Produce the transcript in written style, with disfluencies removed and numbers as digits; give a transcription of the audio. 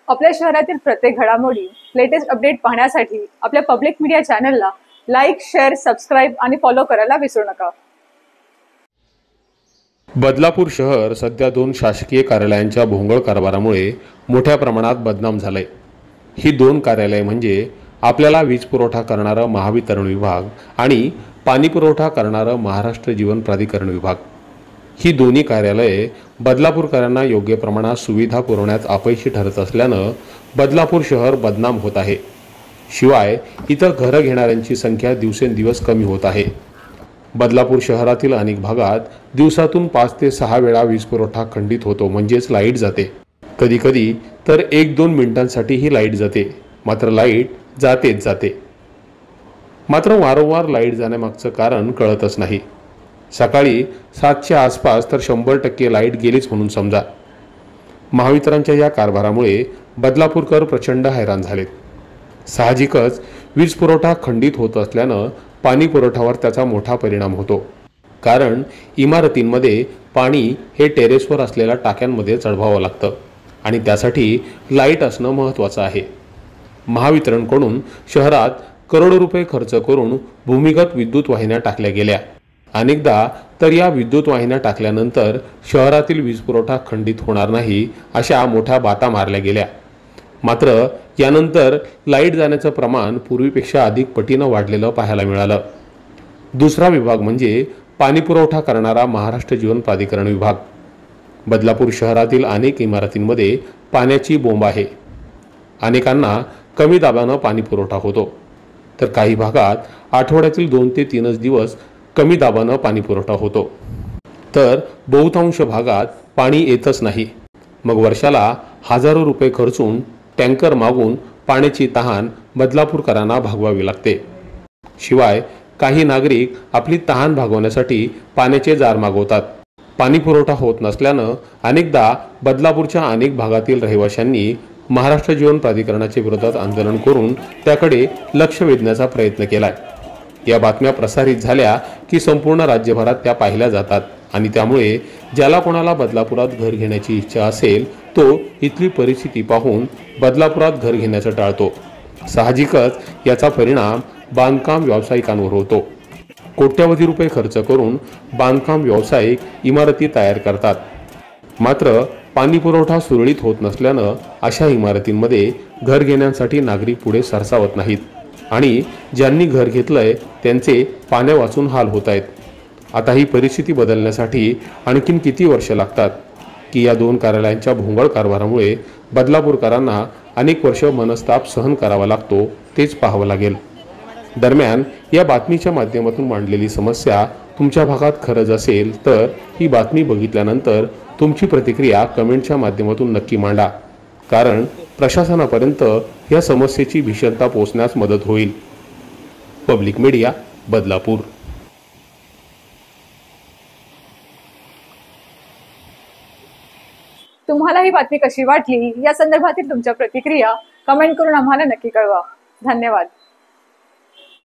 आपल्या शहरातील प्रत्येक घडामोडी लेटेस्ट अपडेट पाहण्यासाठी आपल्या पब्लिक मीडिया चॅनलला लाईक, शेअर, सबस्क्राईब आणि फॉलो करायला विसरू नका। बदलापूर शहर सध्या 2 शासकीय कार्यालयांच्या भोंगळ कारभारामुळे मोठ्या प्रमाणात बदनाम झाले। ही 2 कार्यालये म्हणजे आपल्याला वीज पुरवठा करणारा महावितरण विभाग आणि पाणी पुरवठा करणारा महाराष्ट्र जीवन प्राधिकरण विभाग। ही दोन्ही कार्यालये बदलापूरकरांना योग्य प्रमाणात सुविधा पुरवण्यात अपयशी ठरत असल्यानं बदलापूर शहर बदनाम होत आहे। शिवाय इथं घरं घेणाऱ्यांची संख्या दिवसेंदिवस कमी होत आहे। बदलापूर शहरातील अनेक भागात दिवसातून 5 ते 6 वेळा वीज पुरवठा खंडित होतो, म्हणजेच लाईट जाते। कधी कधी तर 1-2 मिनिटांसाठी ही लाईट जाते, मात्र लाईट जातेच जाते। मात्र वारंवार लाईट जाण्यामागचं कारण कळतच नाही। सकाळी 7च्या आसपास तर 100% लाईट गेलीच म्हणून समजा। महावितरणच्या या कारभारामुळे बदलापूरकर प्रचंड हैराण झालेत। साहजिकच वीज पुरवठा खंडित होत असल्यानं पाणी पुरवठ्यावर त्याचा मोठा परिणाम होतो, कारण इमारतींमध्ये पाणी हे टेरेसवर असलेल्या टाक्यांमध्ये चढवावं लागतं आणि त्यासाठी लाईट असणं महत्त्वाचं आहे। महावितरणकडून शहरात करोडो रुपये खर्च करून भूमिगत विद्युत वाहिन्या टाकल्या गेल्या। अनेकदा तर या विद्युत वाहिन्या टाकल्यानंतर शहरातील वीज पुरवठा खंडित होणार नाही अशा मोठ्या बाता मारल्या गेल्या। मात्र यानंतर लाईट जाण्याचं प्रमाण पूर्वीपेक्षा अधिक पटीनं वाढलेलं पाहायला मिळालं। दुसरा विभाग म्हणजे पाणी पुरवठा करणारा महाराष्ट्र जीवन प्राधिकरण विभाग। बदलापूर शहरातील अनेक इमारतींमध्ये पाण्याची बोंब आहे। अनेकांना कमी दाबानं पाणी पुरवठा होतो, तर काही भागात आठवड्यातील 2 ते 3 दिवस कमी दाबानं पाणी पुरवठा होतो, तर बहुतांश भागात पाणी येतच नाही। मग वर्षाला हजारो रुपये खर्चून टँकर मागून पाण्याची तहान बदलापूरकरांना भागवावी लागते। शिवाय काही नागरिक आपली तहान भागवण्यासाठी पाण्याचे जार मागवतात। पाणी पुरवठा होत नसल्यानं अनेकदा बदलापूरच्या अनेक भागातील रहिवाशांनी महाराष्ट्र जीवन प्राधिकरणाच्या विरोधात आंदोलन करून त्याकडे लक्ष वेधण्याचा प्रयत्न केलाय। या बातम्या प्रसारित झाल्या की संपूर्ण राज्यभरात त्या पाहिल्या जातात आणि त्यामुळे ज्याला कोणाला बदलापुरात घर घेण्याची इच्छा असेल तो इथली परिस्थिती पाहून बदलापुरात घर घेण्याचं टाळतो। साहजिकच याचा परिणाम बांधकाम व्यावसायिकांवर होतो। कोट्यवधी रुपये खर्च करून बांधकाम व्यावसायिक इमारती तयार करतात, मात्र पाणी पुरवठा सुरळीत होत नसल्यानं अशा इमारतींमध्ये घर घेण्यासाठी नागरिक पुढे सरसावत नाहीत आणि ज्यांनी घर घेतलंय त्यांचे पाण्या वाचून हाल होत आहेत। आता ही परिस्थिती बदलण्यासाठी आणखीन किती वर्ष लागतात की या 2 कार्यालयांच्या भोंगळ कारभारामुळे बदलापूरकरांना अनेक वर्ष मनस्ताप सहन करावा लागतो तेच पाहावं लागेल। दरम्यान या बातमीच्या माध्यमातून मांडलेली समस्या तुमच्या भागात खरंच असेल तर ही बातमी बघितल्यानंतर तुमची प्रतिक्रिया कमेंटच्या माध्यमातून नक्की मांडा, कारण प्रशासनापर्यंत या समस्येची भीषणता पोहोचण्यास मदत होईल। Public media, Badlapur. तुम्हाला ही बातमी कशी वाटली या संदर्भातील तुमच्या प्रतिक्रिया कमेंट करून आम्हाला नक्की कळवा। धन्यवाद।